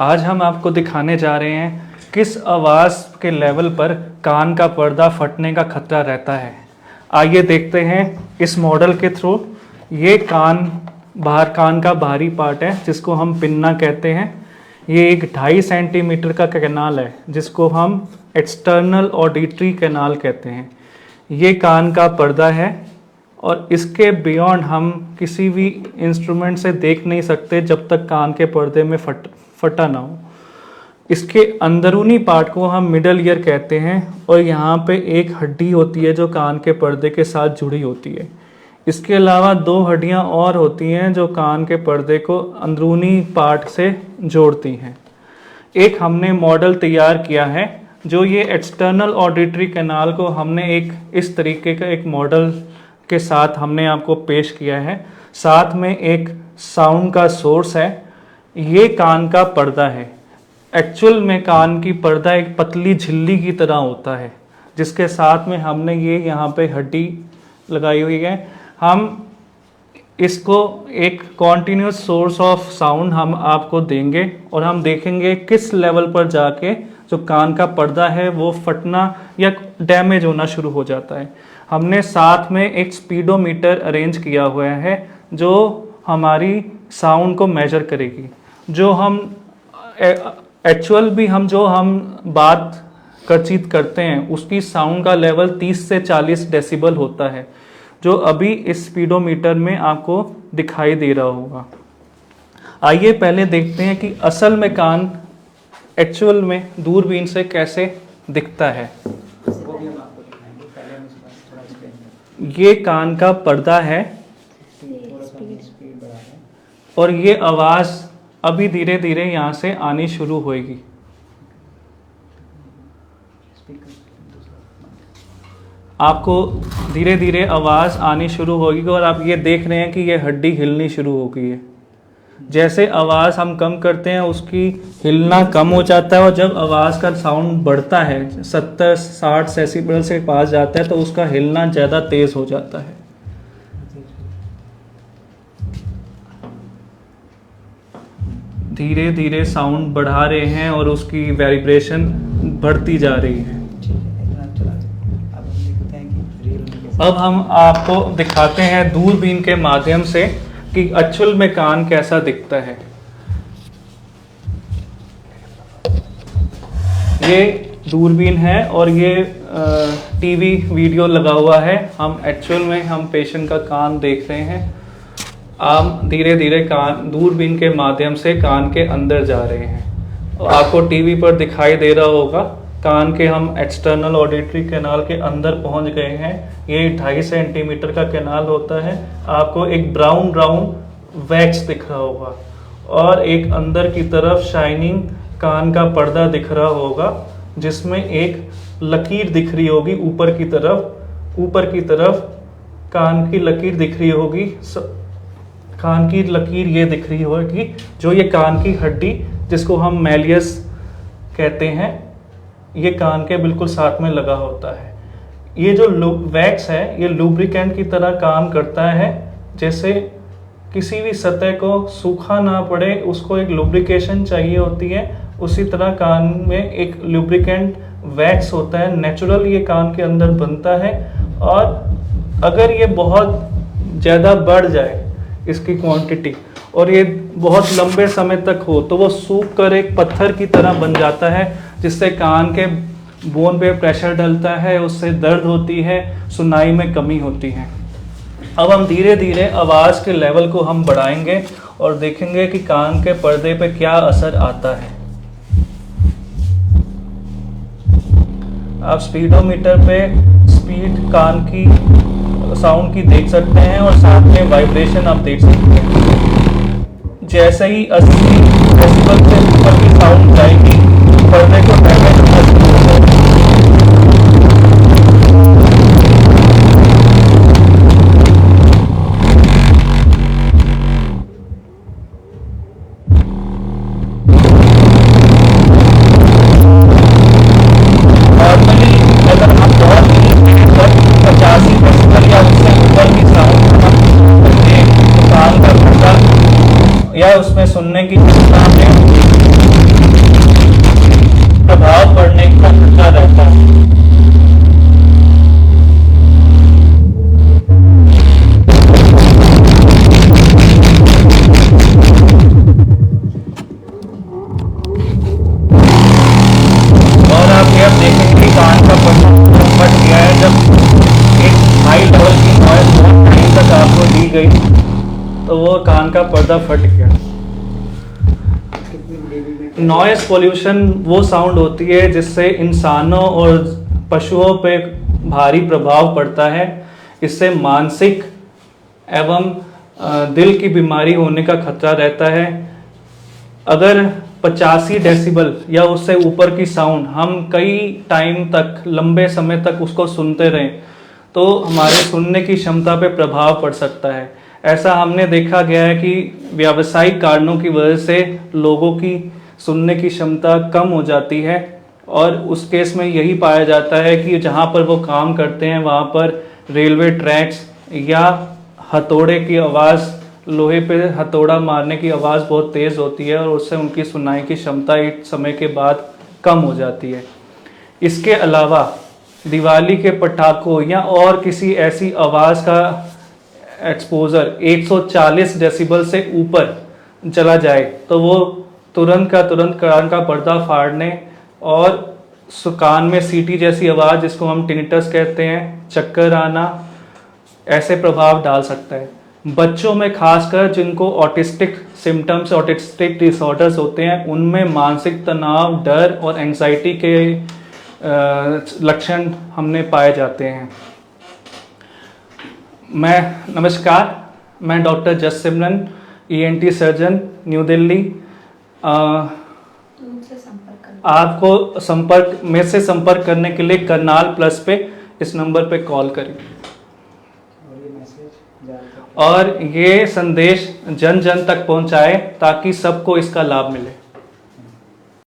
आज हम आपको दिखाने जा रहे हैं किस आवाज़ के लेवल पर कान का पर्दा फटने का खतरा रहता है। आइए देखते हैं इस मॉडल के थ्रू। ये कान का बाहरी पार्ट है जिसको हम पिन्ना कहते हैं। ये एक 2.5 सेंटीमीटर का कैनाल है जिसको हम एक्सटर्नल ऑडिटरी कैनाल कहते हैं। ये कान का पर्दा है और इसके बियॉन्ड हम किसी भी इंस्ट्रूमेंट से देख नहीं सकते जब तक कान के पर्दे में फटा ना हो। इसके अंदरूनी पार्ट को हम मिडल ईयर कहते हैं और यहाँ पे एक हड्डी होती है जो कान के पर्दे के साथ जुड़ी होती है। इसके अलावा 2 हड्डियाँ और होती हैं जो कान के पर्दे को अंदरूनी पार्ट से जोड़ती हैं। एक हमने मॉडल तैयार किया है जो ये एक्सटर्नल ऑडिटरी कैनाल को हमने एक इस तरीके का एक मॉडल के साथ हमने आपको पेश किया है। साथ में एक साउंड का सोर्स है। ये कान का पर्दा है। एक्चुअल में कान की पर्दा एक पतली झिल्ली की तरह होता है जिसके साथ में हमने ये यहाँ पे हड्डी लगाई हुई है। हम इसको एक कॉन्टिन्यूस सोर्स ऑफ साउंड हम आपको देंगे और हम देखेंगे किस लेवल पर जाके जो कान का पर्दा है वो फटना या डैमेज होना शुरू हो जाता है। हमने साथ में एक स्पीडोमीटर अरेंज किया हुआ है जो हमारी साउंड को मेजर करेगी। जो हम जो हम बात करचीत करते हैं उसकी साउंड का लेवल 30 से 40 डेसिबल होता है जो अभी इस स्पीडोमीटर में आपको दिखाई दे रहा होगा। आइए पहले देखते हैं कि असल में कान एक्चुअल में दूरबीन से कैसे दिखता है। ये कान का पर्दा है और ये आवाज़ अभी धीरे धीरे यहाँ से आनी शुरू होगी। आपको धीरे धीरे आवाज़ आनी शुरू होगी और आप ये देख रहे हैं कि ये हड्डी हिलनी शुरू हो गई है। जैसे आवाज़ हम कम करते हैं उसकी हिलना कम हो जाता है और जब आवाज़ का साउंड बढ़ता है 70-60 डेसिबल से पास जाता है तो उसका हिलना ज़्यादा तेज़ हो जाता है। धीरे धीरे साउंड बढ़ा रहे हैं और उसकी वाइब्रेशन बढ़ती जा रही है। अब हम आपको दिखाते हैं दूरबीन के माध्यम से कि एक्चुअल में कान कैसा दिखता है। ये दूरबीन है और ये टीवी वीडियो लगा हुआ है। हम एक्चुअल में हम पेशेंट का कान देख रहे हैं। आप धीरे धीरे कान दूरबीन के माध्यम से कान के अंदर जा रहे हैं। आपको टीवी पर दिखाई दे रहा होगा कान के हम एक्सटर्नल ऑडिटरी कैनाल के अंदर पहुंच गए हैं। ये 2.5 सेंटीमीटर का कैनाल होता है। आपको एक ब्राउन वैक्स दिख रहा होगा और एक अंदर की तरफ शाइनिंग कान का पर्दा दिख रहा होगा जिसमें एक लकीर दिख रही होगी ऊपर की तरफ कान की लकीर दिख रही होगी। कान की लकीर ये दिख रही होगी जो ये कान की हड्डी जिसको हम मैलियस कहते हैं ये कान के बिल्कुल साथ में लगा होता है। ये जो वैक्स है ये लुब्रिकेंट की तरह काम करता है। जैसे किसी भी सतह को सूखा ना पड़े उसको एक लुब्रिकेशन चाहिए होती है, उसी तरह कान में एक लुब्रिकेंट वैक्स होता है। नेचुरल ये कान के अंदर बनता है और अगर ये बहुत ज़्यादा बढ़ जाए इसकी क्वांटिटी और ये बहुत लंबे समय तक हो तो वो सूख कर एक पत्थर की तरह बन जाता है जिससे कान के बोन पे प्रेशर डलता है, उससे दर्द होती है, सुनाई में कमी होती है। अब हम धीरे धीरे आवाज़ के लेवल को हम बढ़ाएंगे और देखेंगे कि कान के पर्दे पे क्या असर आता है। आप स्पीडोमीटर पे स्पीड कान की साउंड की देख सकते हैं और साथ में वाइब्रेशन आप देख सकते हैं। जैसे ही 80 डेसिबल से ऊपर की साउंड जाएगी पर्दे को डैमेज होना शुरू हो जाएगा। नॉर्मली अगर हम बहुत ही 85 डेसिबल या उससे ऊपर की साउंड हम सुनते हैं तो कान का पर्दा या उसमें सुनने की क्षमता में प्रभाव पड़ने का खतरा रहता है। और आप ये देखेंगे कि कान का पट्टा फट गया है जब एक हाई लेवल की नॉइज बहुत टाइम तक आपको दी गई तो वो कान का पर्दा फट गया। नॉइज पोल्यूशन वो साउंड होती है जिससे इंसानों और पशुओं पे भारी प्रभाव पड़ता है। इससे मानसिक एवं दिल की बीमारी होने का खतरा रहता है। अगर 85 डेसिबल या उससे ऊपर की साउंड हम कई टाइम तक, लंबे समय तक उसको सुनते रहें तो हमारे सुनने की क्षमता पे प्रभाव पड़ सकता है। ऐसा हमने देखा गया है कि व्यावसायिक कारणों की वजह से लोगों की सुनने की क्षमता कम हो जाती है और उस केस में यही पाया जाता है कि जहाँ पर वो काम करते हैं वहाँ पर रेलवे ट्रैक्स या हथौड़े की आवाज़, लोहे पे हथौड़ा मारने की आवाज़ बहुत तेज़ होती है और उससे उनकी सुनाई की क्षमता एक समय के बाद कम हो जाती है। इसके अलावा दिवाली के पटाखों या और किसी ऐसी आवाज़ का एक्सपोजर 140 डेसिबल से ऊपर चला जाए तो वो तुरंत का तुरंत कान का पर्दा फाड़ने और कान में सीटी जैसी आवाज़, जिसको हम टिनिटस कहते हैं, चक्कर आना, ऐसे प्रभाव डाल सकता है। बच्चों में खासकर जिनको ऑटिस्टिक सिम्टम्स, ऑटिस्टिक डिसऑर्डर्स होते हैं, उनमें मानसिक तनाव, डर और एंजाइटी के लक्षण हमने पाए जाते हैं। नमस्कार, मैं doctor Jassimran, ENT surgeon, new Delhi. आपको संपर्क करने के लिए करनाल प्लस पे इस नंबर पे कॉल करें और ये संदेश जन जन तक पहुंचाएं ताकि सबको इसका लाभ मिले।